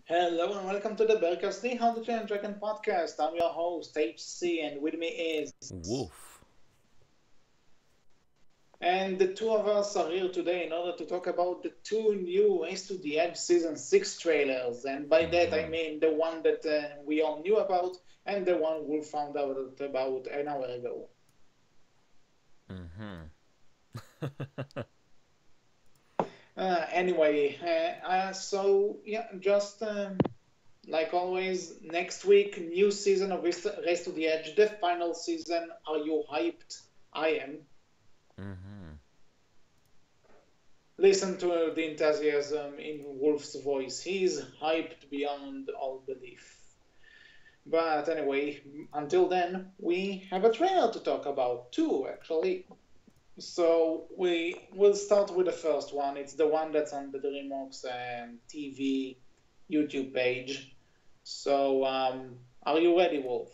Hello and welcome to the Berkcast, the How to Train Dragon podcast. I'm your host, HC, and with me is. Wolf. And the two of us are here today in order to talk about the two new Race to the Edge Season 6 trailers. And by that I Mm-hmm. mean the one that we all knew about and the one we found out about an hour ago. Mm-hmm. Just like always, next week, new season of Race to the Edge, the final season. Are you hyped? I am. Mm-hmm. Listen to the enthusiasm in Wolf's voice. He's hyped beyond all belief. But anyway, until then, we have a trailer to talk about too, actually. So we will start with the first one. It's the one that's on the DreamWorks TV YouTube page. So, are you ready, Wolf?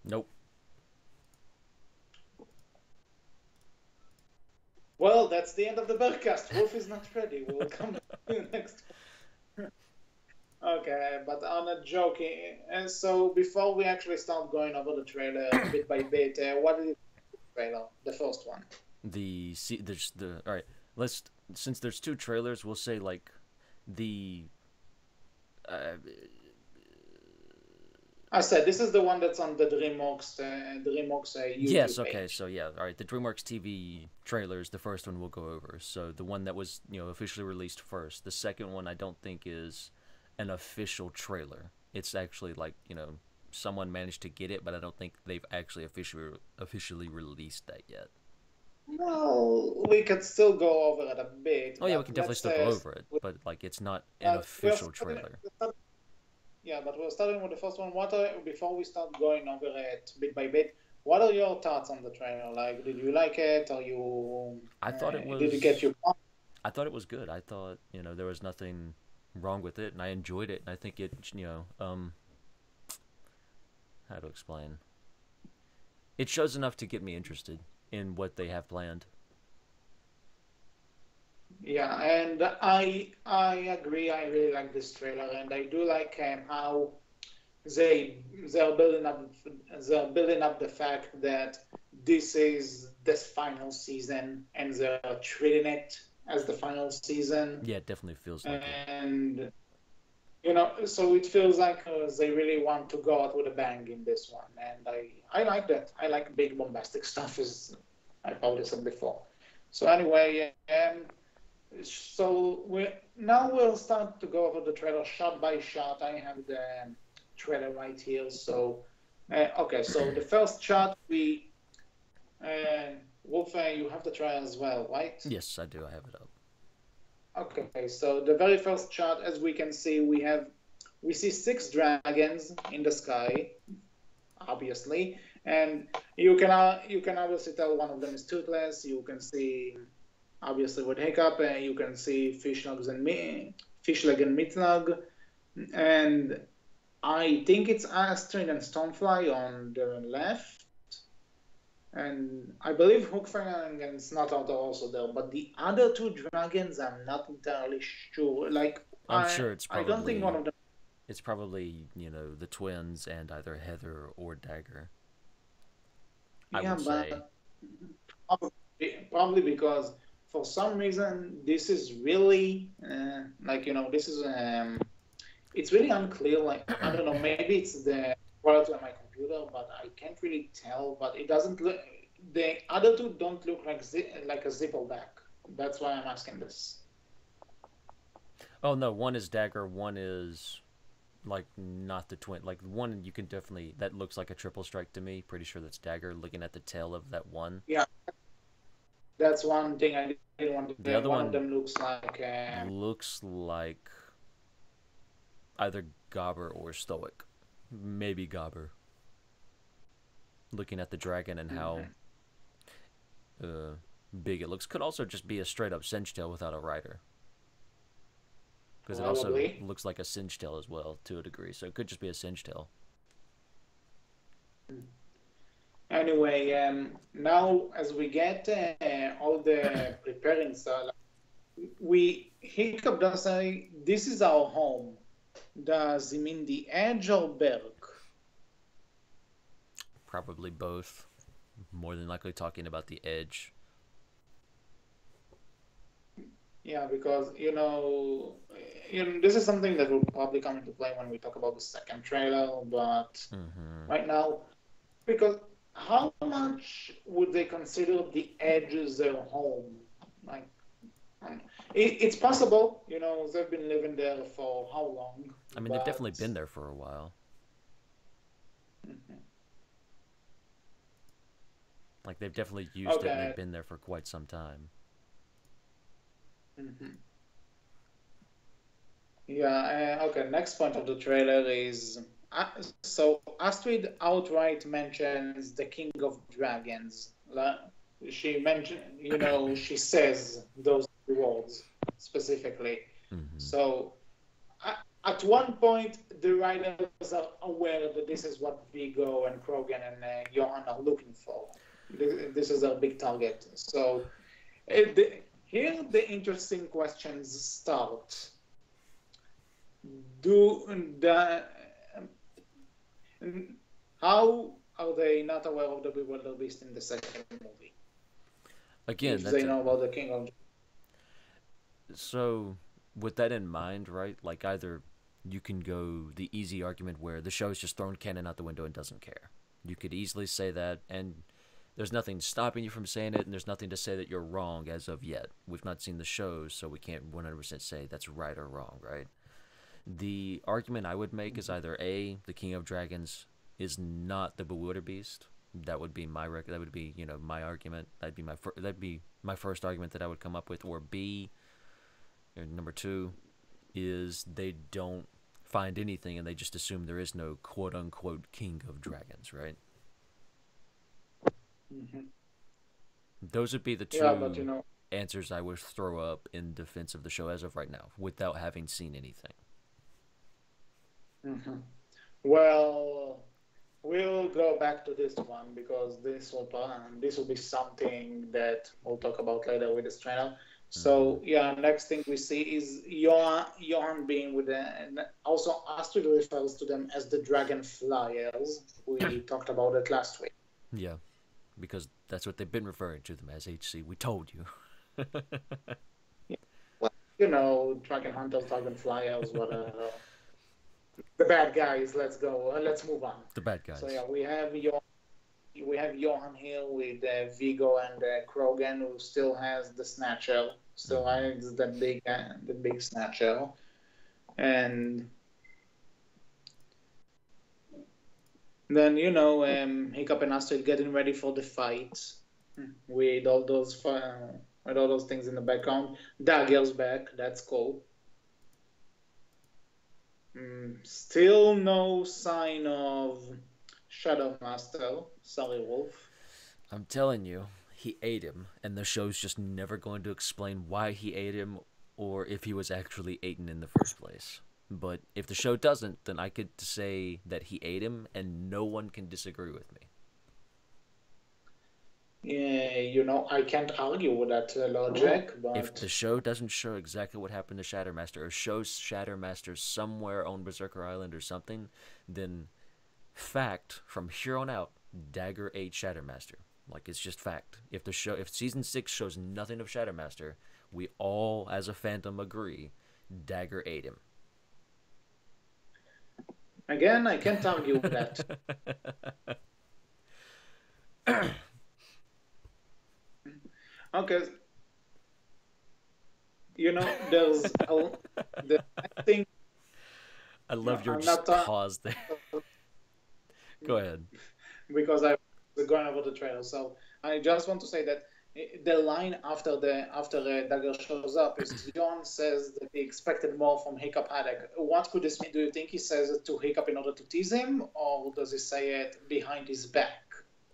Nope. Well, that's the end of the Berkcast. Wolf is not ready. We'll come back to you next. Okay, but on a joking. And so before we actually start going over the trailer bit by bit, what is the trailer? The first one. There's the all right. Let's since there's two trailers, we'll say like the uh, I said this is the one that's on the DreamWorks YouTube yes. Okay. page. So yeah. All right. The DreamWorks TV trailers. The first one we'll go over. So the one that was officially released first. The second one I don't think is an official trailer. It's actually like someone managed to get it, but I don't think they've actually officially released that yet. Well, we could still go over it a bit, Oh yeah, we but can definitely let's still go over it, but like it's not an official trailer. yeah, but we're starting with the first one. Before we start going over it bit by bit, what are your thoughts on the trailer? Like, did you like it? Or you I thought it did it get was you? I thought it was good. I thought there was nothing wrong with it, and I enjoyed it. And I think it how to explain, it shows enough to get me interested in what they have planned. Yeah, and I agree. I really like this trailer, and I do like how they they're building up they're building up the fact that this is the final season, and they're treating it as the final season, Yeah, it definitely feels like it. and so it feels like they really want to go out with a bang in this one, and I like that. I like big bombastic stuff, as I probably said before. So anyway, we'll start to go over the trailer shot by shot. I have the trailer right here. So okay, so the first shot Wolf, you have the trailer as well, right? Yes, I do. I have it up. Okay, so the very first shot, as we can see, we see six dragons in the sky, obviously, and you can obviously tell one of them is toothless. You can see obviously with Hiccup, you can see Fishleg and Mitlag, and I think it's Astrid and Stonefly on the left, and I believe Hookfang and Snout are also there, but the other two dragons, I'm not entirely sure. Like, I'm sure it's I don't think one probably of them. it's probably the twins and either Heather or Dagger. I Yeah, would say. but probably because for some reason this is really this is it's really unclear. Like, I don't know, maybe it's the quality of my computer, but I can't really tell. But it doesn't look. The other two don't look like a Zippelback. That's why I'm asking this. Oh no, one is Dagger, one is like not the twin. Like one you can definitely that looks like a triple strike to me. Pretty sure that's Dagger looking at the tail of that one. Yeah, that's one thing I didn't want to The say. other One of one them looks like looks like either Gobber or Stoic. Maybe Gobber. Looking at the dragon and how uh, big it looks. Could also just be a straight up Singe tail without a rider. Because it also probably. looks like a Singe tail as well to a degree. So it could just be a Singe tail. Anyway, now as we get all the preparing stuff, we Hiccup does say this is our home. Does he mean the Edge or Berk? Probably both. More than likely talking about the Edge. Yeah, because this is something that will probably come into play when we talk about the second trailer. But Mm-hmm. right now, because how much would they consider the Edge as their home? Like, it's possible. They've been living there for how long? I mean, they've definitely But been there for a while. Mhm. Like, they've definitely used it and they've Okay. been there for quite some time. Mhm. Yeah. Okay. Next point of the trailer is so Astrid outright mentions the King of Dragons. She mentioned, she says those words specifically. Mm-hmm. So at one point, the writers are aware that this is what Vigo and Krogan and Johan are looking for. This is their big target. So here the interesting questions start. Do the How are they not aware of the Bewildered Beast in the second movie? Again, If that's they a know about the King of so with that in mind, right? Like either you can go the easy argument where the show's just thrown canon out the window and doesn't care. You could easily say that, and there's nothing stopping you from saying it, and there's nothing to say that you're wrong as of yet. We've not seen the shows, so we can't 100% say that's right or wrong, right? The argument I would make is either A, the King of Dragons is not the Bewilder Beast. That would be that would be, my argument. That'd be my first argument that I would come up with, or B, or number two is they don't find anything and they just assume there is no quote unquote King of Dragons, right? Mhm. Those would be the Yeah, but two answers I would throw up in defense of the show as of right now, without having seen anything. mhm. Well, we'll go back to this one because this will be something that we'll talk about later with this trailer. Mm-hmm. So yeah, next thing we see is Johan being with the, and also Astrid refers to them as the Dragonflyers. We talked about it last week. Yeah, because that's what they've been referring to them as. HC, we told you. Yeah. Well, Dragon Hunters, Dragonflyers, whatever. The bad guys. Let's go. Let's move on. The bad So guys. yeah, we have Johan here with Vigo and Krogan, who still has the Snatcher, still Mm-hmm. has the big Snatcher, and then Hiccup and Astrid getting ready for the fight with with all those things in the background. Dagger's back. That's cool. Still no sign of Shadow Master. Sorry, Wolf. I'm telling you, he ate him, and the show's just never going to explain why he ate him or if he was actually eaten in the first place. But if the show doesn't, then I could say that he ate him, and no one can disagree with me. Yeah, I can't argue with that logic, If but the show doesn't show exactly what happened to Shattermaster, or shows Shattermaster somewhere on Berserker Island or something, then fact from here on out, Dagger ate Shattermaster. Like it's just fact. If season 6 shows nothing of Shattermaster, we all as a fandom agree Dagger ate him. again, I can't argue with that. Okay, there's the thing. I love your I'm just not pause there. Go ahead. because I was going over the trailer, so I just want to say that the line after Dagger shows up is John says that he expected more from Hiccup Haddock. What could this mean? Do you think he says it to Hiccup in order to tease him, or does he say it behind his back?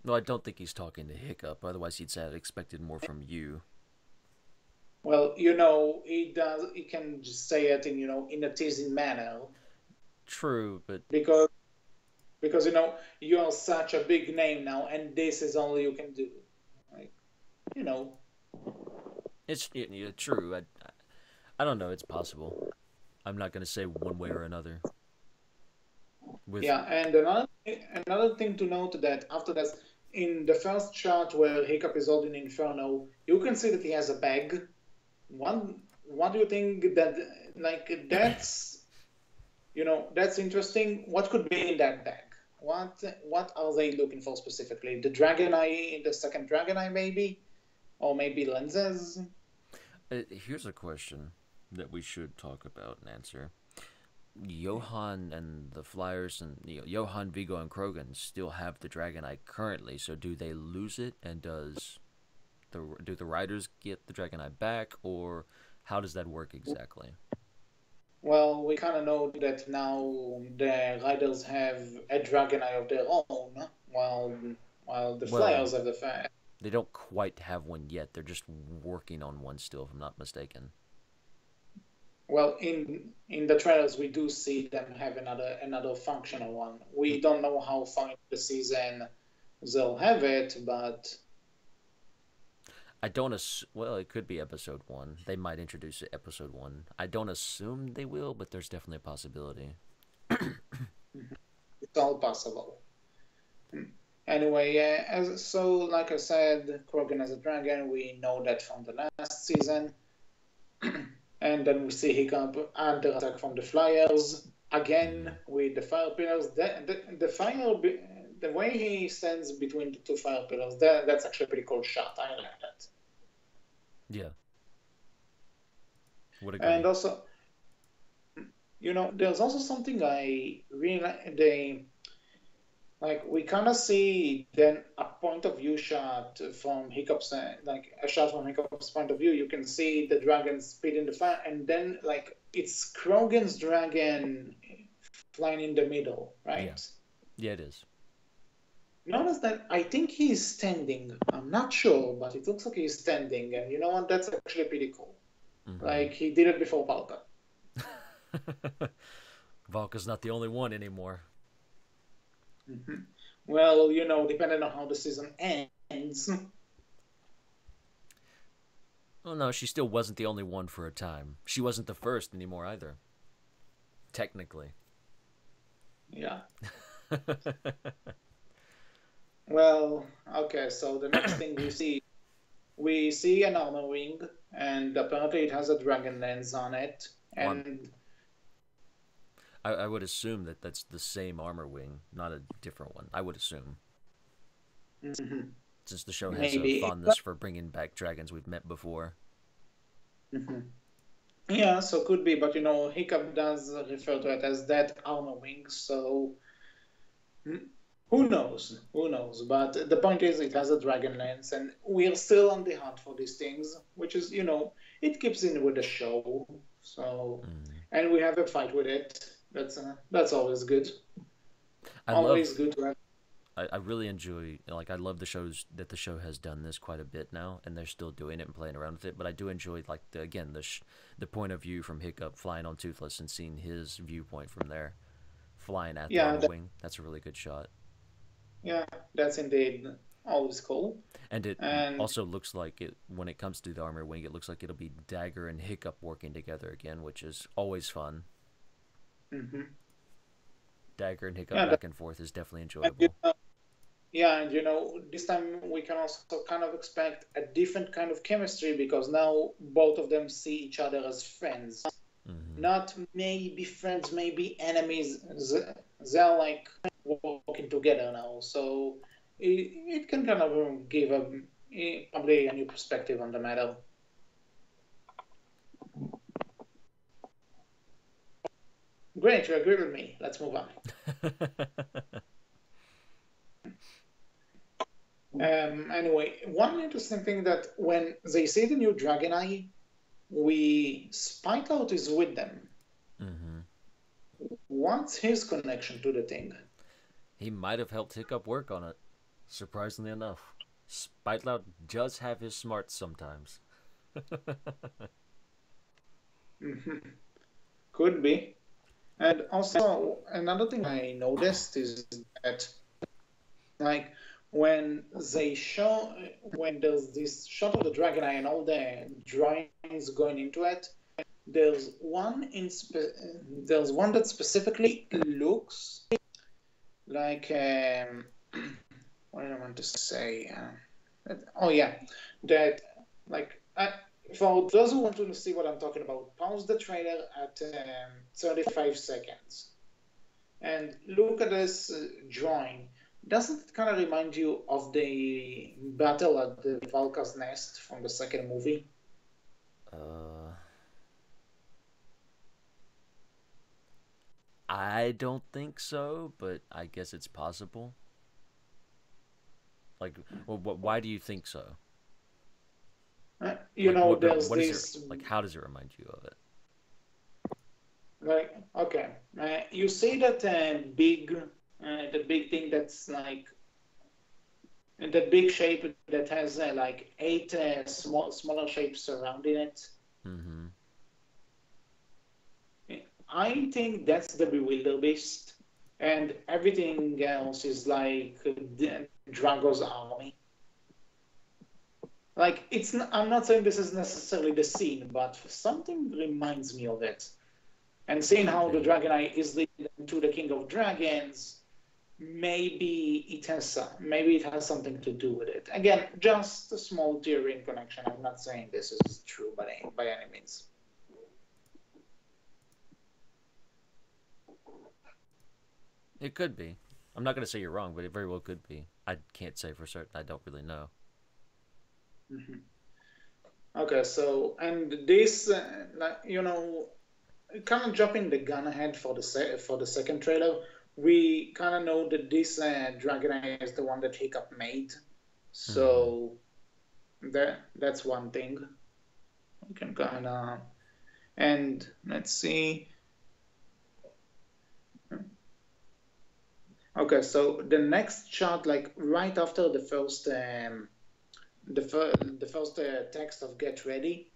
No, I don't think he's talking to Hiccup. Otherwise, he'd say I expected more from you. Well, he does. He can just say it in a teasing manner True, but because you are such a big name now, and this is all you can do. Like, you know, it's true. I don't know. It's possible. I'm not gonna say one way or another. With Yeah, and another thing to note that after that, in the first shot where Hiccup is holding Inferno, you can see that he has a bag. What do you think that like that's interesting? What could be in that bag? What are they looking for specifically? The Dragon Eye, the second Dragon Eye, maybe, or maybe lenses. here's a question that we should talk about and answer. Johan and the Flyers and Johan, Vigo, and Krogan still have the Dragon Eye currently. So do they lose it, and do the riders get the Dragon Eye back, or how does that work exactly? Well, we kind of know that now the riders have a Dragon Eye of their own, while the Well, Flyers have the fan. they don't quite have one yet. They're just working on one still, if I'm not mistaken. Well, in the trailers, we do see them have another functional one. We don't know how far into the season they'll have it, but I don't well, it could be episode 1. They might introduce it episode 1. I don't assume they will, but there's definitely a possibility. it's all possible. Anyway, so like I said, Krogan as a dragon, we know that from the last season. And then we see Hiccup under attack from the Flyers again with the fire pillars. The way he stands between the two fire pillars, that's actually a pretty cool shot. I like that. Yeah. Would agree. And also, there's also something I really like. We kind of see then a point of view shot from Hiccup's, like a shot from Hiccup's point of view. You can see the dragon speeding the fire, and then it's Krogan's dragon flying in the middle, right? Yeah, it is. Notice that I think he's standing. I'm not sure, but it looks like he's standing, and you know what? That's actually pretty cool. Mm-hmm. Like he did it before Valka. Valka's not the only one anymore. Mm-hmm. Well, depending on how the season ends. Well, no, she still wasn't the only one for a time. She wasn't the first anymore either. Technically. Yeah. Well, okay, so the next thing we see an armor wing, and apparently it has a dragon lens on it, and I would assume that that's the same armor wing, not a different one. I would assume. Mm-hmm. Since the show has a fondness for bringing back dragons we've met before. Mm-hmm. Yeah, so could be, but Hiccup does refer to it as that armor wing, so who knows? Who knows? But the point is, it has a dragon lens, and we're still on the hunt for these things, which is, it keeps in with the show. So, and we have a fight with it. That's always good. Always good to have. I really enjoy, I love the shows that the show has done this quite a bit now, and they're still doing it and playing around with it. But I do enjoy, the point of view from Hiccup flying on Toothless and seeing his viewpoint from there, flying at the armor wing. That's a really good shot. Yeah, that's indeed always cool. And it also looks like when it comes to the armor wing, it looks like it'll be Dagger and Hiccup working together again, which is always fun. Mm-hmm. Dagger and Hiccup back and forth is definitely enjoyable. And, this time we can also kind of expect a different kind of chemistry because now both of them see each other as friends. Mm-hmm. Not maybe friends, maybe enemies. They're working together now. So it can kind of give probably a new perspective on the matter. Great, you agree with me. Let's move on. Anyway, one interesting thing that when they see the new Dragon Eye, Spite is with them. Mm-hmm. What's his connection to the thing? He might have helped Hiccup work on it, surprisingly enough. Spite does have his smarts sometimes. Mm-hmm. Could be. And also, another thing I noticed is that, when there's this shot of the Dragon Eye and all the drawings going into it, There's one that specifically looks like what do I want to say? Oh yeah, that like for those who want to see what I'm talking about, pause the trailer at 35 seconds and look at this drawing. Doesn't it kind of remind you of the battle at the Valka's Nest from the second movie? Uh, I don't think so, but I guess it's possible. Like, well, why do you think so? You know, there's what is it this like? How does it remind you of it? like okay, you see that the big thing that's like that big shape that has like eight smaller shapes surrounding it. Mm-hmm. I think that's the Bewilder Beast, and everything else is like Drago's army. Like it's I'm not saying this is necessarily the scene, but something reminds me of it. And seeing Could how the be. Dragon Eye is leading to the King of Dragons, maybe it has something to do with it. Again, just a small theory in connection. I'm not saying this is true by any means. It could be. I'm not gonna say you're wrong, but it very well could be. I can't say for certain. I don't really know. Mhm. Okay, so and this, like kind of jumping the gun ahead for for the second trailer, we kind of know that this Dragon Eye is the one that Hiccup made, Mm-hmm. so that's one thing we can kind of. And let's see. Okay, so the next shot, like right after the first text of Get Ready,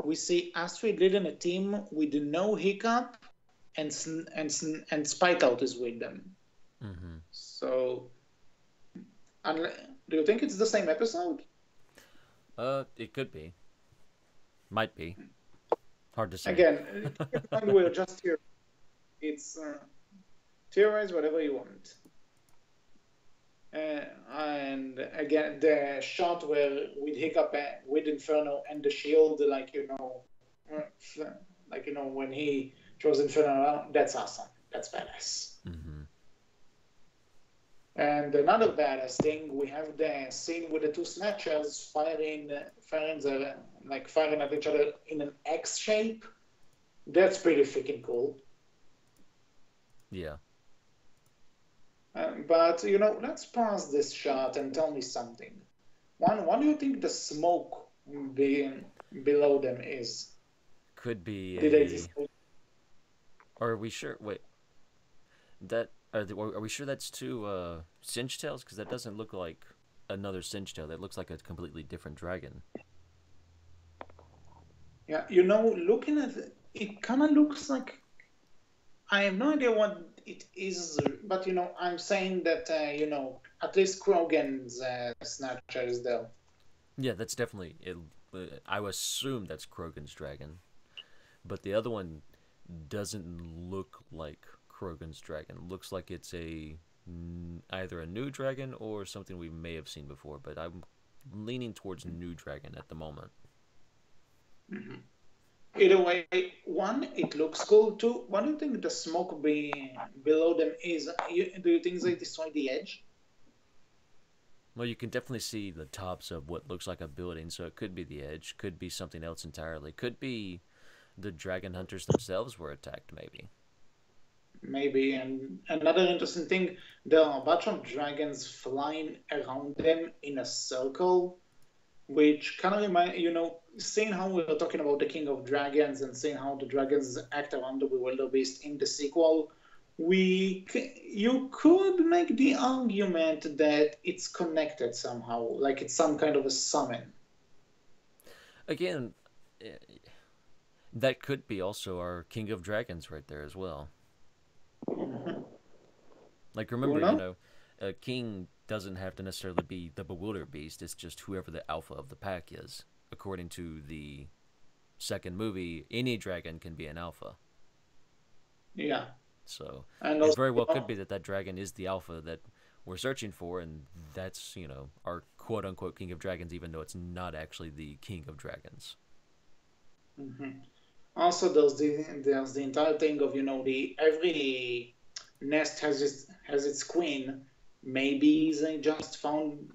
we see Astrid leading a team with no Hiccup, and Spite Out is with them. Mm-hmm. So, do you think it's the same episode? It could be. Might be. Hard to say. Again, keep in mind we're just here. It's theorize whatever you want. And again, the shot where with Hiccup, with Inferno and the shield, uh, when he throws Inferno around, that's awesome. That's badass. Mm-hmm. And another badass thing, we have the scene with the two snatchers firing at each other in an X shape. That's pretty freaking cool. Yeah. But let's pause this shot and tell me something. What do you think the smoke being below them is? Could be Did they a. just Or are we sure? Wait. That are we sure that's two cinch tails? Because that doesn't look like another cinch tail. That looks like a completely different dragon. yeah, looking at it, it kind of looks like I have no idea what it is, but I'm saying that at least Krogan's snatcher is there. Yeah, that's definitely it. I would assume that's Krogan's dragon, but the other one doesn't look like Krogan's dragon. Looks like it's either a new dragon or something we may have seen before. But I'm leaning towards new dragon at the moment. Mhm. Either way, one, it looks cool. Two, what do you think the smoke below them is? Do you think they destroyed the edge? Well, you can definitely see the tops of what looks like a building, so it could be the edge, could be something else entirely, could be the dragon hunters themselves were attacked, maybe. Maybe. And another interesting thing, there are a bunch of dragons flying around them in a circle, which kind of remind seeing how we were talking about the King of Dragons and seeing how the dragons act around the Bewilderbeast in the sequel. You could make the argument that it's connected somehow, like it's some kind of a summon. Again, eh, that could be also our King of Dragons right there as well. Mhm. Like, Who remember, knows? a king doesn't have to necessarily be the Bewilder Beast, it's just whoever the alpha of the pack is, according to the second movie, any dragon can be an alpha. Yeah, So and it also, very well could be that that dragon is the alpha that we're searching for, and that's, our quote unquote king of dragons, even though it's not actually the king of dragons. mhm. Also there's the entire thing of the every nest has its queen. Maybe they just found,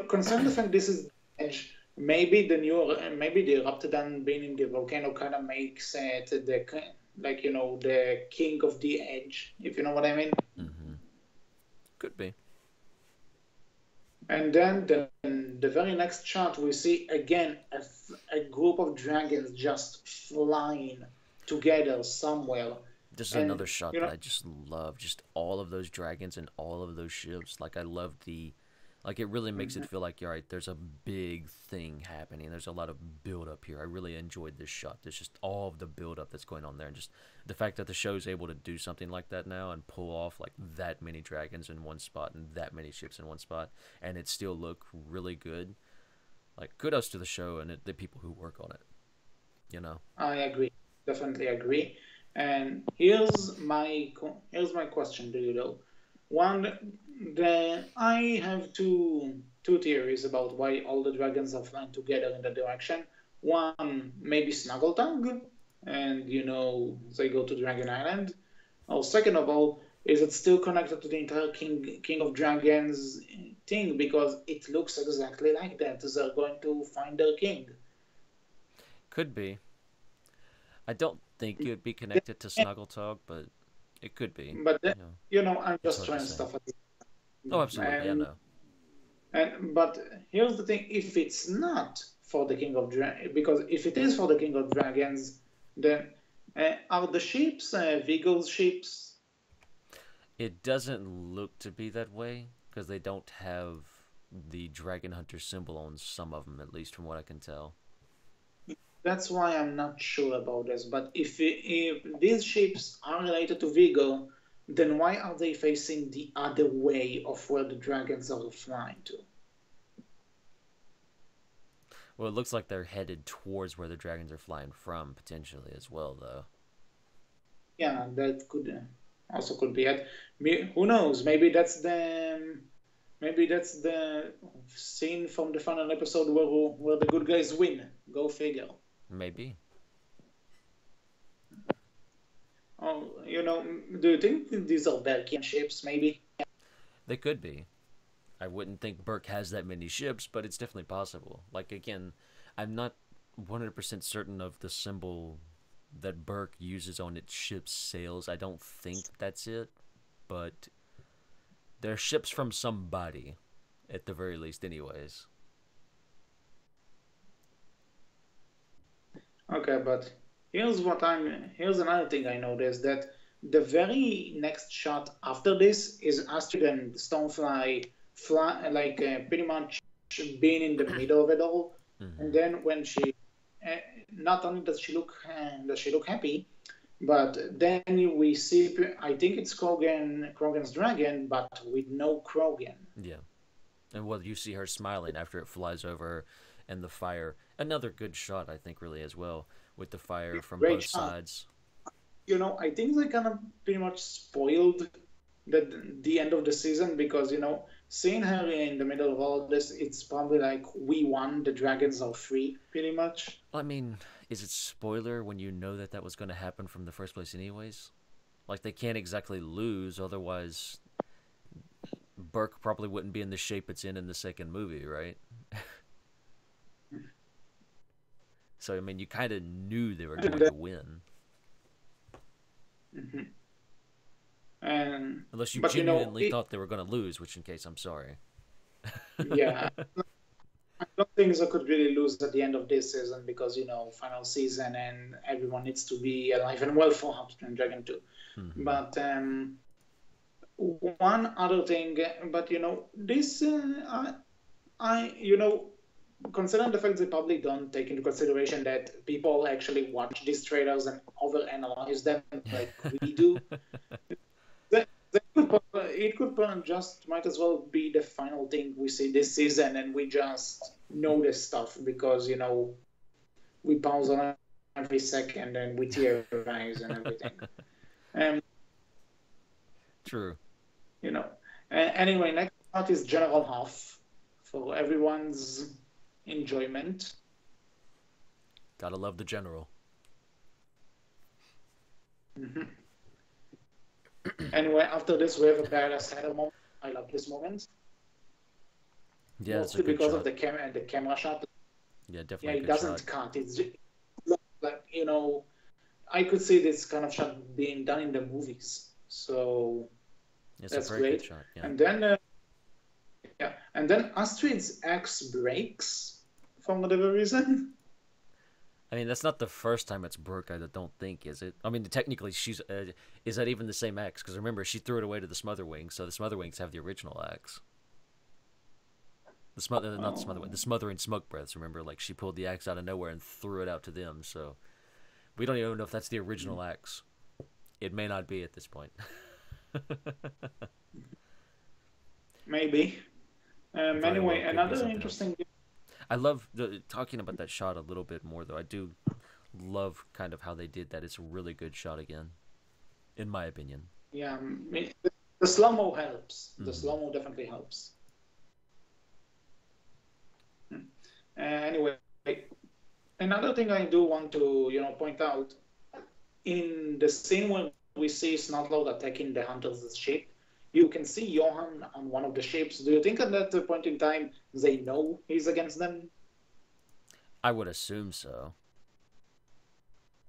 considering the fact this is edge. Maybe the Raptidon being in the volcano kind of makes it the king of the edge, if you know what I mean. Mm-hmm. Could be. And then the very next shot, we see again a group of dragons just flying together somewhere. This is And another shot that I just love. Just all of those dragons and all of those ships. Like I love like it really makes it feel like, you're right, there's a big thing happening. There's a lot of build up here. I really enjoyed this shot. There's just all of the build up that's going on there, and just the fact that the show's able to do something like that now and pull off like that many dragons in one spot and that many ships in one spot, and it still look really good. Like kudos to the show and the people who work on it. You know. I agree, definitely agree. And here's my question to you though. One, I have two theories about why all the dragons are flying together in that direction. One, maybe Snuggletug, and they go to Dragon Island. Or second of all, is it still connected to the entire King of Dragons thing? Because it looks exactly like that. They're going to find their king. Could be. I don't think it would be connected to Snuggletug, but it could be. But then, You know, I'm it's just hard to trying say. stuff at Oh, absolutely. I and know. but here's the thing: if it's not for the King of Dragons, because if it is for the King of Dragons, then are the ships Vigo's ships? It doesn't look to be that way because they don't have the Dragon Hunter symbol on some of them, at least from what I can tell. That's why I'm not sure about this. But if these ships are related to Vigo, then why are they facing the other way of where the dragons are flying to? Well, it looks like they're headed towards where the dragons are flying from, potentially as well, though. Yeah, that could be it. Who knows? Maybe that's the scene from the final episode where the good guys win. Go figure. Maybe. Oh, do you think these are Berkcast ships? Maybe. They could be. I wouldn't think Burke has that many ships, but it's definitely possible. Like, again, I'm not 100% certain of the symbol that Burke uses on its ship's sails. I don't think that's it, but they're ships from somebody, at the very least, anyways. Okay, but here's another thing I noticed, that the very next shot after this is Astrid and Stonefly fly like pretty much being in the middle of it all, and Mm-hmm. then when she uh, not only does she look happy, but then we see, I think it's Krogan's dragon, but with no Krogan. Yeah. And well, you see her smiling after it flies over her and the fire. Another good shot, I think, really, as well, with the fire from Great both shot. sides. I think they kind of pretty much spoiled the end of the season, because seeing her in the middle of all this, it's probably like we won, the dragons are free, pretty much. I mean, is it spoiler when you know that that was going to happen from the first place, anyways? Like, they can't exactly lose, otherwise Burke probably wouldn't be in the shape it's in the second movie, right? So, I mean, you kind of knew they were going to win. Mhm. And Unless you but genuinely thought they were going to lose, which, in case, I'm sorry. yeah, I don't think they could really lose at the end of this season, because final season and everyone needs to be alive and well for House and Dragon 2. Mm-hmm. But one other thing, but this considering the fact they probably don't take into consideration that people actually watch these trailers and overanalyze them like we do. It could just might as well be the final thing we see this season, and we just know this stuff because we pause on every second and we theorize and everything. Um, True. you know. Anyway, next part is General Hoff for everyone's enjoyment. Gotta love the general. Mm-hmm. Anyway, after this, we have a badass header moment. I love this moment. Yeah, it's a Mostly good because shot. of the camera shot. Yeah, Yeah, definitely a it good doesn't shot. cut. It's just, like, I could see this kind of shot being done in the movies. So It's a that's very good great. shot. Yeah. And then Astrid's axe breaks for whatever reason. I mean, that's not the first time it's broke. I don't think, is it? I mean, technically, is that even the same axe? Because remember, she threw it away to the Smotherwings, so the Smotherwings have the original axe. Not the Smotherwing, the Smothering Smoke Breaths. Remember, like she pulled the axe out of nowhere and threw it out to them. So we don't even know if that's the original axe. It may not be at this point. Maybe. Very well Anyway, could be another something else. interesting. I love talking about that shot a little bit more, though. I do love kind of how they did that. It's a really good shot again, in my opinion. Yeah, the slow mo helps. The Mm-hmm. slow mo definitely helps. Anyway, another thing I do want to point out in the scene when we see Snotlord attacking the Hunter's ship, you can see Johan on one of the ships. Do you think at that point in time they know he's against them? I would assume so.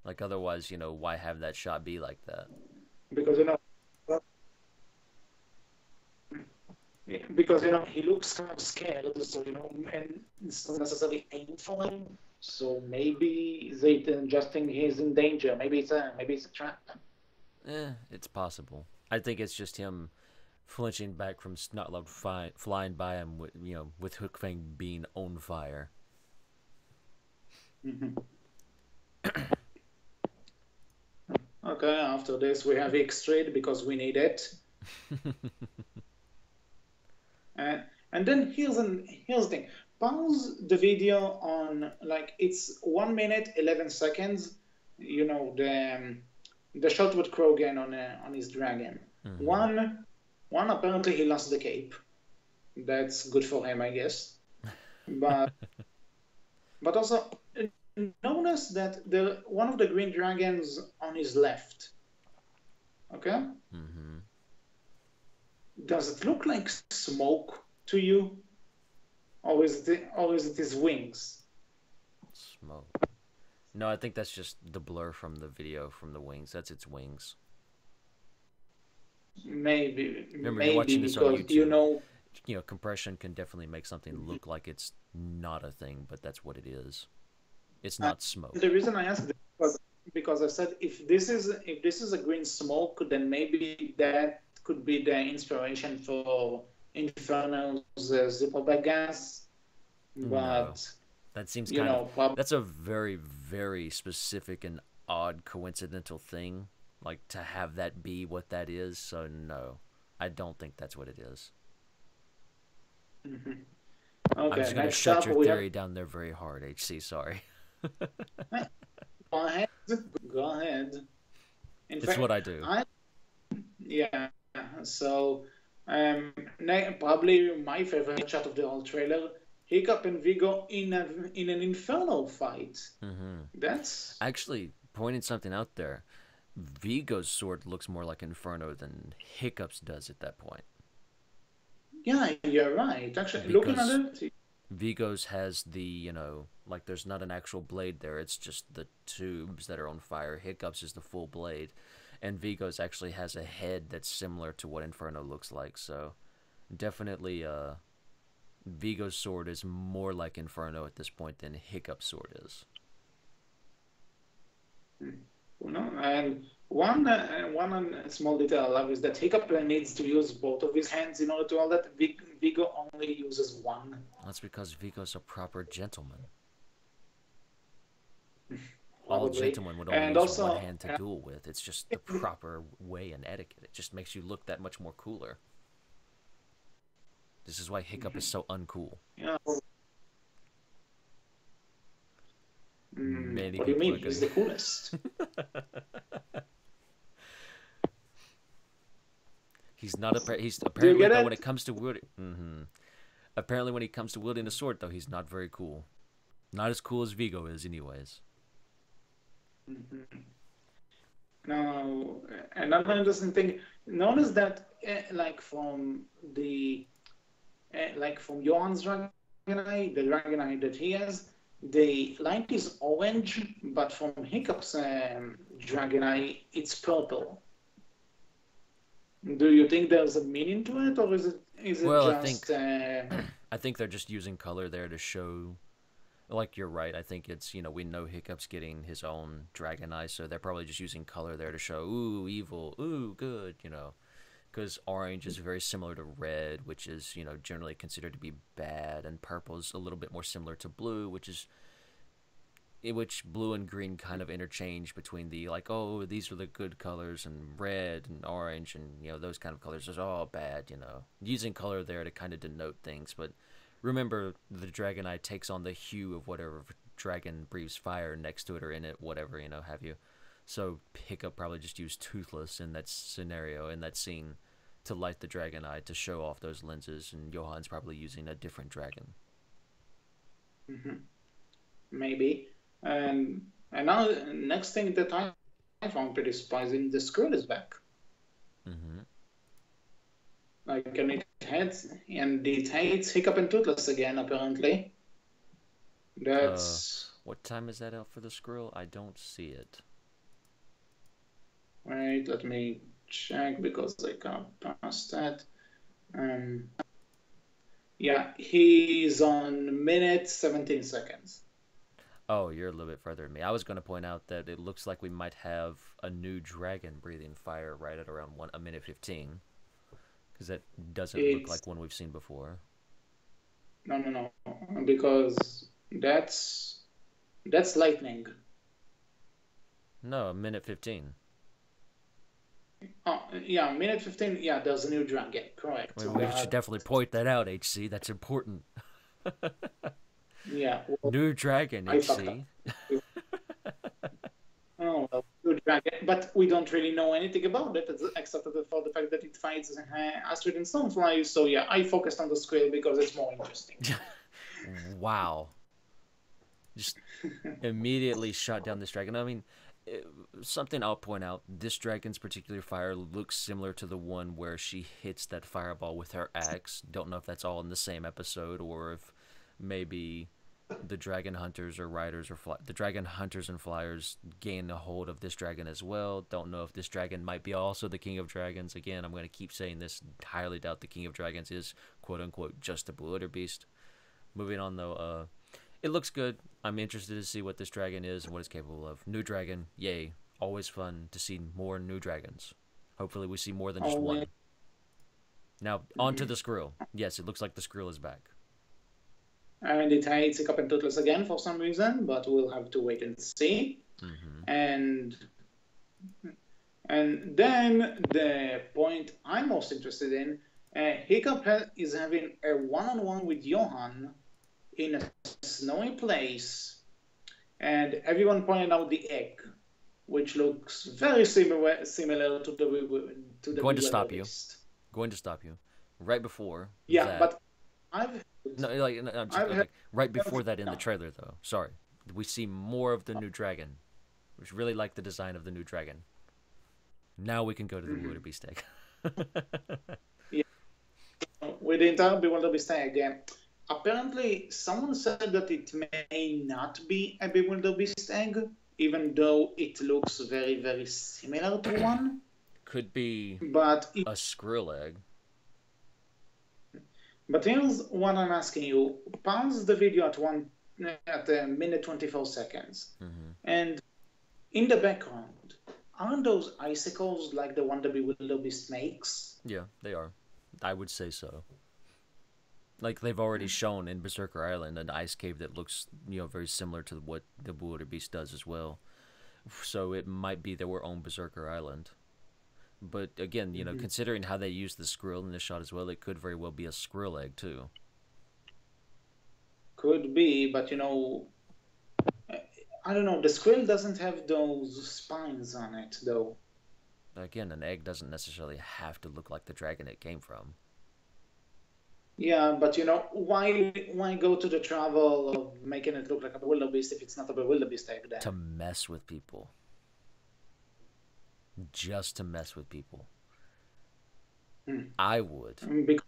Like otherwise, why have that shot be like that? Because he looks kind of scared, so and it's not necessarily aim for him. So maybe they just think he's in danger. Maybe it's a trap. It's possible. I think it's just him flinching back from Snotlord flying by him with Hookfang being on fire. Mm-hmm. Okay, after this we have X-Trade because we need it. And then here's the thing. Pause the video on it's 1 minute 11 seconds. The shot with Krogan on his dragon. Mm-hmm. One apparently he lost the cape. That's good for him, I guess. But also notice that one of the green dragons on his left. Okay. Mm-hmm. Does it look like smoke to you, or is it his wings? Smoke. No, I think that's just the blur from the video from the wings. That's its wings. Maybe. Remember, you're watching this on because YouTube. Compression can definitely make something look like it's not a thing, but that's what it is. It's not smoke. The reason I asked was because I said if this is a green smoke, then maybe that could be the inspiration for Inferno's Zipperback gas. But No. That seems kind of... That's a very, very specific and odd coincidental thing. Like, to have that be what that is. So, no. I don't think that's what it is. Mm-hmm. I'm Okay, just going to shut your theory down there very hard, HC. Sorry. Go ahead. Go ahead. It's what I do. Yeah. So, probably my favorite shot of the whole trailer: Hiccup and Vigo in an Inferno fight. Mm-hmm. That's actually pointing something out there. Vigo's sword looks more like Inferno than Hiccup's does at that point. Yeah, you're right. Actually, because looking at it, Vigo's has the, like there's not an actual blade there. It's just the tubes that are on fire. Hiccup's is the full blade. And Vigo's actually has a head that's similar to what Inferno looks like. So definitely Vigo's sword is more like Inferno at this point than Hiccup's sword is. And one small detail I love is that Hiccup needs to use both of his hands in order to all that. Vigo only uses one. That's because Vigo's a proper gentleman. Probably. All gentlemen would only use one hand to duel with. It's just the proper way and etiquette. It just makes you look that much more cooler. This is why Hiccup is so uncool. Yeah. Many What do you people mean? are He's going. the coolest. He's not a. He's Do you apparently get though when it? it comes to wood. Apparently when it comes to wielding a sword though, he's not very cool. Not as cool as Vigo is, anyways. Mhm. Now, another interesting thing. Notice that, the from Johan's Dragonite, the Dragonite that he has, the light is orange, but from Hiccup's Dragonite, it's purple. Do you think there's a meaning to it, or is it Well, just? I think they're just using color there to show. Like you're right. I think it's we know Hiccup's getting his own Dragonite, so they're probably just using color there to show ooh evil, ooh good. Because orange is very similar to red, which is generally considered to be bad, and purple is a little bit more similar to blue, which is in which blue and green kind of interchange between the like, oh, these are the good colors, and red and orange and those kind of colors is all bad. Using color there to kind of denote things. But remember, the Dragonite takes on the hue of whatever dragon breathes fire next to it or in it, whatever have you. So Hiccup probably just used Toothless in that scenario, in that scene, to light the Dragonite to show off those lenses, and Johan's probably using a different dragon. Maybe. And now, next thing that I found pretty surprising, the Skrull is back. Mm-hmm. Like, it hates Hiccup and Toothless again, apparently. That's What time is that out for the Skrull? I don't see it. right. Let me check because I can't pass that. Yeah, he's on minute 17 seconds. Oh, you're a little bit further than me. I was going to point out that it looks like we might have a new dragon breathing fire right at around a minute 15, because that doesn't look like one we've seen before. No, because that's lightning. No, a minute 15. Oh, yeah, minute 15. Yeah, there's a new dragon. Correct. We should definitely point that out, HC. That's important. Yeah. Well, New dragon, HC. Oh, well, new dragon. But we don't really know anything about it, except for the fact that it fights Astrid and Stonefly. So yeah, I focused on the Skrill because it's more interesting. Wow. Just immediately shot down this dragon. I mean, something I'll point out, this dragon's particular fire looks similar to the one where she hits that fireball with her axe. Don't know if that's all in the same episode, or if maybe the dragon hunters or riders or the dragon hunters and flyers gain a hold of this dragon as well. Don't know if this dragon might be also the king of dragons. Again, I'm going to keep saying this. Highly doubt the king of dragons is quote unquote just a blue beast. Moving on though, it looks good. I'm interested to see what this dragon is and what it's capable of. New dragon, yay. Always fun to see more new dragons. Hopefully we see more than just one. Now, on to the Skrull. Yes, it looks like the Skrull is back. And it hates Hiccup and Toothless again for some reason, but we'll have to wait and see. And then the point I'm most interested in, Hiccup is having a one-on-one with Johan in a snowy place, and everyone pointed out the egg, which looks very similar to the Going to stop you. Right before. Yeah, that. but I've right before that in the trailer though. Sorry, we see more of the new dragon, which really like the design of the new dragon. Now we can go to the wildebeest egg. Yeah, with the entire wildebeest egg again. Apparently, someone said that it may not be a wildebeest egg, even though it looks very, very similar to one. Could be, but a Skrull egg. But here's what I'm asking you. Pause the video at a minute 24 seconds. And in the background, aren't those icicles like the one that wildebeest makes? Yeah, they are. I would say so. Like they've already shown in Berserker Island an ice cave that looks, very similar to what the wildebeest does as well. So it might be their own Berserker Island. But again, considering how they use the Skrull in this shot as well, it could very well be a Skrull egg too. Could be, but I don't know. The squirrel doesn't have those spines on it, though. Again, an egg doesn't necessarily have to look like the dragon it came from. Yeah, but why go to the trouble of making it look like a wildebeest if it's not a wildebeest egg To then? mess with people. Just to mess with people. Hmm. I would. Because,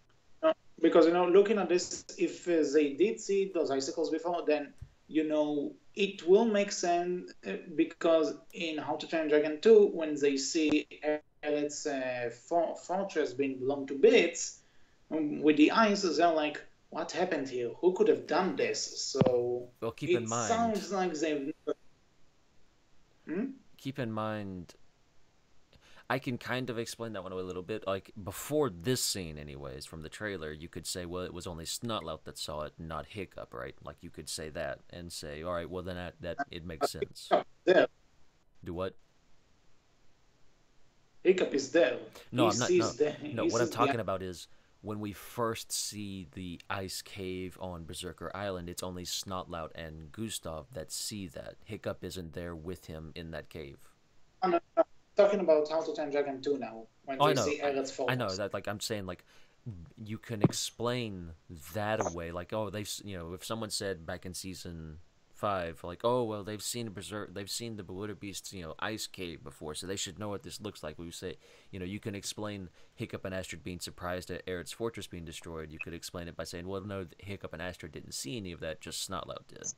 because looking at this, if they did see those icicles before, then it will make sense because in How to Train Dragon 2, when they see Eret's fortress being blown to bits with the ice, they're like, "What happened here? Who could have done this?" So Well, keep in it mind. sounds like they've. Hmm? Keep in mind. I can kind of explain that one a little bit. Like before this scene, anyways, from the trailer, you could say, well, it was only Snotlout that saw it, not Hiccup, right? Like you could say that and say, all right, well then that it makes sense. There, Do what? Hiccup is there. No, He I'm not. No, sees the no. he What I'm sees the talking about is when we first see the ice cave on Berserker Island. It's only Snotlout and Gustav that see that. Hiccup isn't there with him in that cave. no, no, talking about How to Train Dragon 2 now, when Oh, I they know. see Eret's I know fortress. that. Like I'm saying, like you can explain that away. Like, oh, if someone said back in season 5, like, oh, well, they've seen the Bewilder Beast's, ice cave before, so they should know what this looks like. We say, you can explain Hiccup and Astrid being surprised at Eret's fortress being destroyed. You could explain it by saying, well, no, Hiccup and Astrid didn't see any of that, just Snotlout did.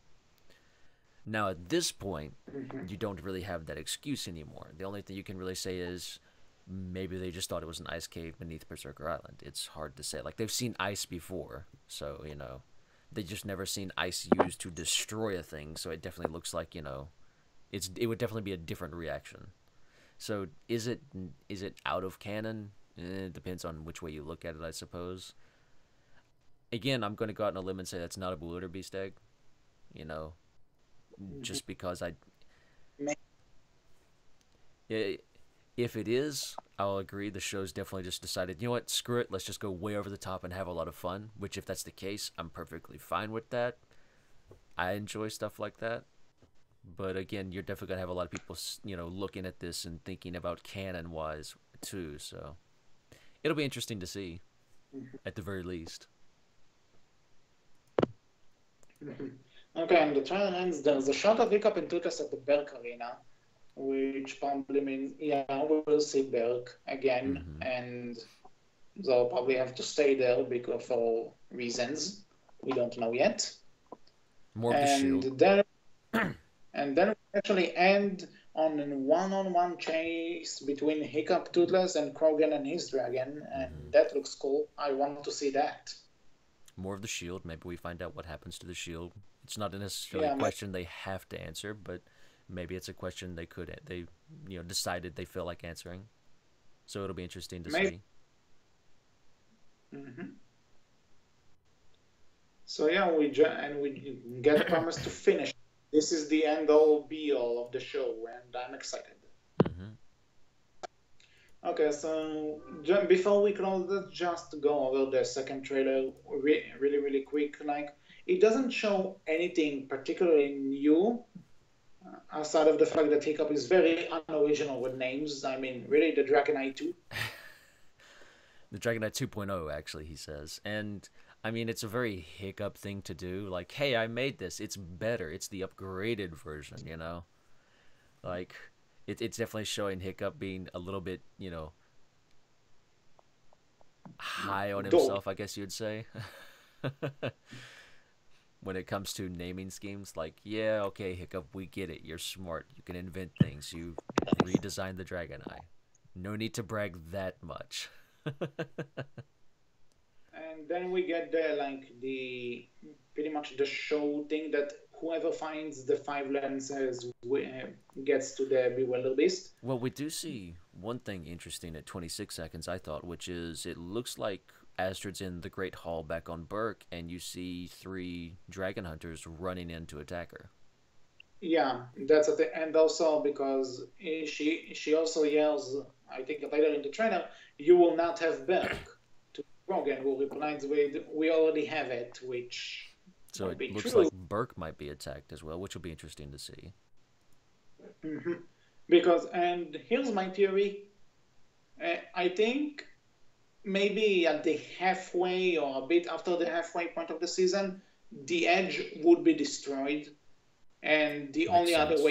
Now, at this point, Mhm. you don't really have that excuse anymore. The only thing you can really say is maybe they just thought it was an ice cave beneath Berserker Island. It's hard to say. Like, they've seen ice before, so, they just never seen ice used to destroy a thing, so it definitely looks like, it would definitely be a different reaction. So, is it out of canon? It depends on which way you look at it, I suppose. Again, I'm going to go out on a limb and say that's not a Blue Beast egg, you know, Mhm. just because Ma- I if it is, I'll agree. The show's definitely just decided, you know what, screw it. Let's just go way over the top and have a lot of fun. Which, if that's the case, I'm perfectly fine with that. I enjoy stuff like that. But again, you're definitely gonna have a lot of people, looking at this and thinking about canon wise too. So it'll be interesting to see, Mhm. at the very least. Mhm. Okay, and the trial ends. There's a shot of Hiccup and Tutas at the Berk Arena, which probably means, yeah, we will see Berk again, Mm-hmm. and they'll probably have to stay there because for reasons we don't know yet. More of the And shield. then we actually end on a one-on-one chase between Hiccup, Toothless, and Krogan and his dragon, Mm-hmm. and that looks cool. I want to see that. More of the shield. Maybe we find out what happens to the shield. It's not necessarily a Yeah, question they have to answer, but maybe it's a question they decided they feel like answering. So it'll be interesting to maybe. see. Hmm. So yeah, we get a promise to finish. This is the end all be all of the show, and I'm excited. Mm-hmm. Okay, so before we close, let's just go over the second trailer really, really quick. Like, it doesn't show anything particularly new outside of the fact that Hiccup is very unoriginal with names. I mean, really, the Dragon Eye 2. The Dragonite 2.0, actually, he says. And, I mean, it's a very Hiccup thing to do. Like, hey, I made this. It's better. It's the upgraded version. Like, it's definitely showing Hiccup being a little bit, high on Dope. himself, I guess you'd say. When it comes to naming schemes, like, yeah, okay, Hiccup, we get it. You're smart. You can invent things. You redesigned the Dragon Eye. No need to brag that much. And then we get the pretty much the show thing that whoever finds the five lenses gets to the Bewilder Beast. Well, we do see one thing interesting at 26 seconds, I thought, which is it looks like Astrid's in the Great Hall back on Berk, and you see 3 dragon hunters running in to attack her. Yeah, that's a thing. And also because she also yells, I think later in the trailer, "You will not have Berk." To Rogan, who replies with, "We already have it," which So might it be looks true. like Berk might be attacked as well, which will be interesting to see. hmm Because, and here's my theory. I think maybe at the halfway or a bit after the halfway point of the season, the Edge would be destroyed, and Makes sense.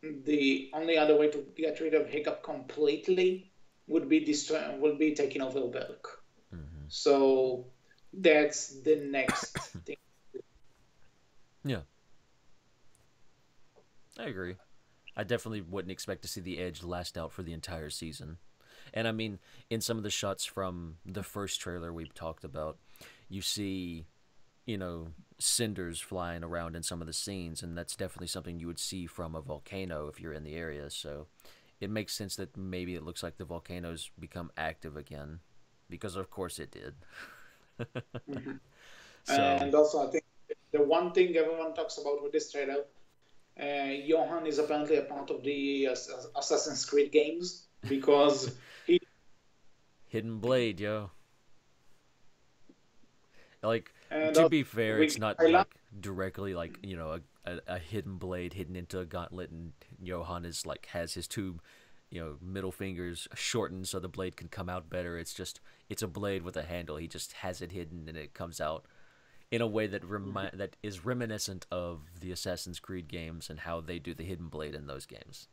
the only other way to get rid of Hiccup completely would be taking over Berk. Hmm. So that's the next thing. Yeah, I agree. I definitely wouldn't expect to see the Edge last out for the entire season. And I mean, in some of the shots from the first trailer we talked about, you see, cinders flying around in some of the scenes, and that's definitely something you would see from a volcano if you're in the area. So it makes sense that maybe it looks like the volcano's become active again, because of course it did. Mhm. So And also, I think the one thing everyone talks about with this trailer, Johan is apparently a part of the Assassin's Creed games because he hidden blade, yo. Like, and to also be fair, it's we not I love like directly like a hidden blade hidden into a gauntlet, and Johann is like has his two middle fingers shortened so the blade can come out better. It's a blade with a handle. He just has it hidden and it comes out in a way that is reminiscent of the Assassin's Creed games and how they do the hidden blade in those games.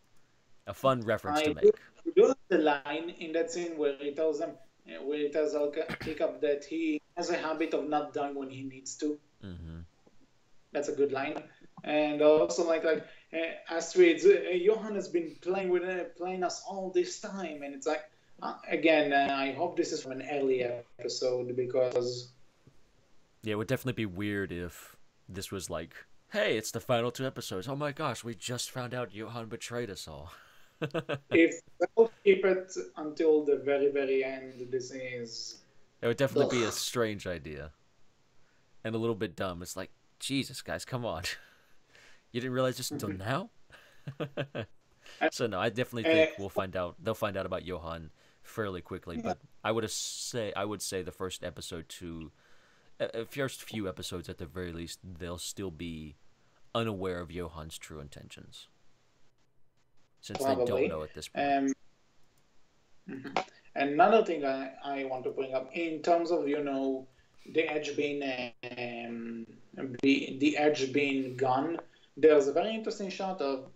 A fun reference to I make. do like the line in that scene where he tells them where he tells Hiccup that he has a habit of not dying when he needs to. Hmm. That's a good line. And also Astrid, Johan has been playing us all this time, and it's like again, I hope this is from an early episode because Yeah, it would definitely be weird if this was like, hey, it's the final two episodes. Oh my gosh, we just found out Johan betrayed us all. if they'll keep it until the very end, this is It would definitely be a ugh. strange idea and a little bit dumb. It's like, Jesus, guys, come on. You didn't realize this until now? And, So no, I definitely uh, think we'll find out. They'll find out about Johan fairly quickly. yeah, But I would say the first episode to first few episodes at the very least, they'll still be unaware of Johan's true intentions since they don't probably. know at this point. Um, mhm. Another thing I want to bring up in terms of the edge being the edge being gone, there's a very interesting shot of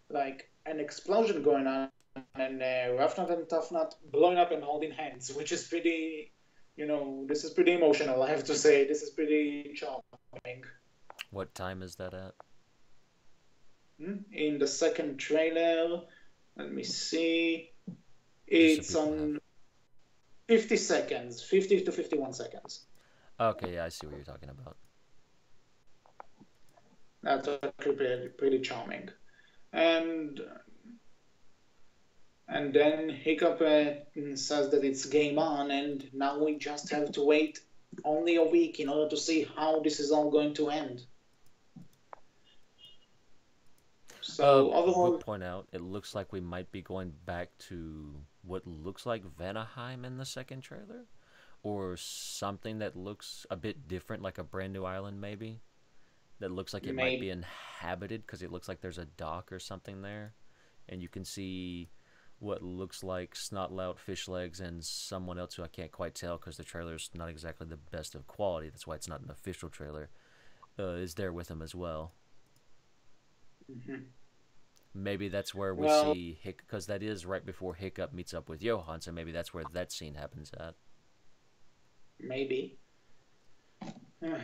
like an explosion going on and Rough Nut and Tough Nut blowing up and holding hands, which is pretty, this is pretty emotional. I have to say, this is pretty charming. What time is that at? In the second trailer, let me see, Just so it's people have. on 50 seconds, 50 to 51 seconds. Okay, yeah, I see what you're talking about. That's actually pretty charming. And and then Hiccup says that it's game on, and now we just have to wait only a week in order to see how this is all going to end. So Will overall, point out it looks like we might be going back to what looks like Vanaheim in the second trailer, or something that looks a bit different, like a brand new island maybe. That looks like it might be maybe inhabited because it looks like there's a dock or something there, and you can see what looks like Snotlout, Fish Legs, and someone else who I can't quite tell because the trailer's not exactly the best of quality. That's why it's not an official trailer. Is there with him as well. mhm. Maybe that's where we Well, see Hiccup, because that is right before Hiccup meets up with Johan, so maybe that's where that scene happens at. maybe.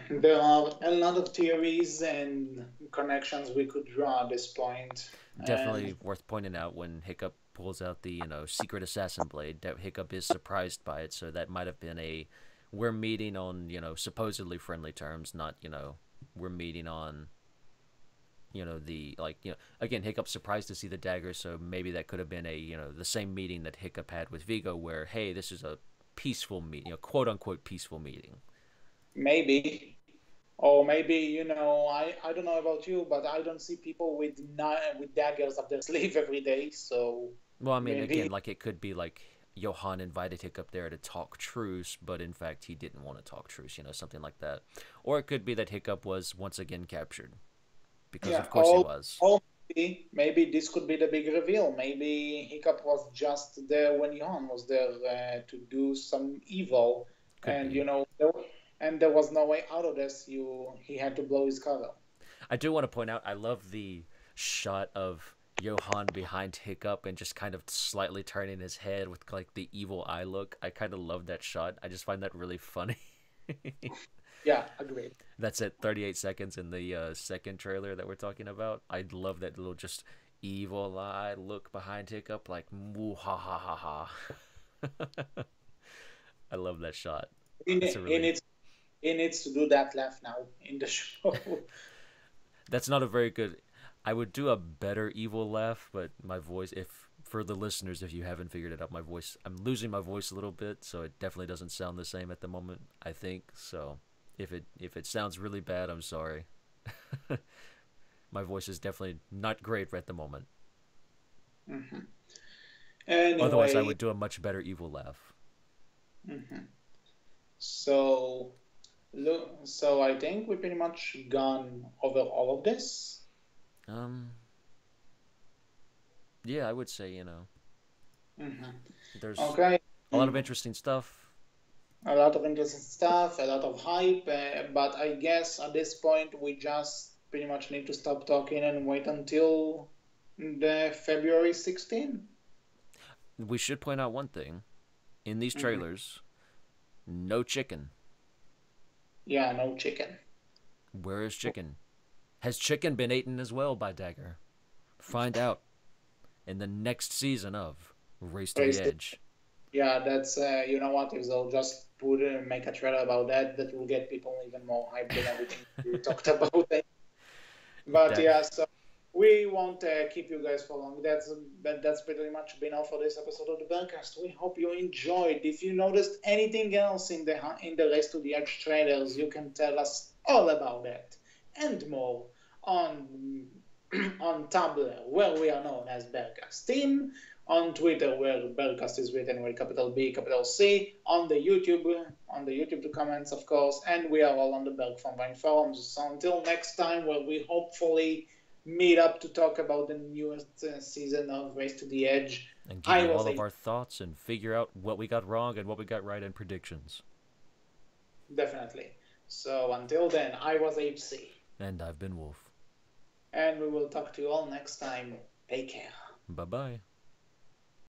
There are a lot of theories and connections we could draw at this point. And Definitely worth pointing out when Hiccup pulls out the secret assassin blade. That Hiccup is surprised by it, so that might have been a we're meeting on supposedly friendly terms, not we're meeting on the again Hiccup's surprised to see the dagger, so maybe that could have been a the same meeting that Hiccup had with Vigo, where hey, this is a peaceful meeting, quote unquote peaceful meeting. maybe, or maybe, I don't know about you, but I don't see people with daggers up their sleeve every day. So Well, I mean, again, maybe, like it could be like Johan invited Hiccup there to talk truce, but in fact he didn't want to talk truce, something like that. Or it could be that Hiccup was once again captured, because yeah, of course he was. or maybe this could be the big reveal. Maybe Hiccup was just there when Johan was there to do some evil, Could and be. and there was no way out of this. He had to blow his cover. I do want to point out I love the shot of Johan behind Hiccup and just kind of slightly turning his head with like the evil eye look. I kind of love that shot. I just find that really funny. Yeah, agreed. That's at 38 seconds in the second trailer that we're talking about. I love that little just evil eye look behind Hiccup, like moo ha ha ha ha. I love that shot. That's a He really needs he needs to do that laugh now in the show. That's not a very good. I would do a better evil laugh, but my voice, if for the listeners, if you haven't figured it out, my voice, I'm losing my voice a little bit, so it definitely doesn't sound the same at the moment. I think so. If it sounds really bad, I'm sorry. My voice is definitely not great at the moment. Mhm. Otherwise, I Anyway, would do a much better evil laugh. mhm. So so I think we pretty much gone over all of this. Um, yeah, I would say Mhm. there's Okay. a lot of interesting stuff. A lot of interesting stuff, a lot of hype, but I guess at this point we just pretty much need to stop talking and wait until the February 16th. We should point out one thing in these Hmm. trailers: no chicken. Yeah, no chicken. Where is chicken? Has chicken been eaten as well by Dagger? Find out in the next season of Race to the Praise Edge. Yeah, that's you know what? If they'll just put make a trailer about that, that will get people even more hyped than everything we talked about. But Dag- yeah, so we won't keep you guys for long. That's pretty much been all for this episode of the Berkcast. We hope you enjoyed. If you noticed anything else in the Race to the Edge trailers, you can tell us all about that and more on on Tumblr, where we are known as Berkcast Team. On Twitter, where Berkcast is written with capital B, capital C. On the YouTube comments, of course, and we are all on the Berg from Vine forums. So until next time, where we hopefully meet up to talk about the newest season of Race to the Edge. and give I you was all of a our thoughts and figure out what we got wrong and what we got right in predictions. definitely. So until then, I was HC, And I've been Wolf. and we will talk to you all next time. Take care. Bye bye.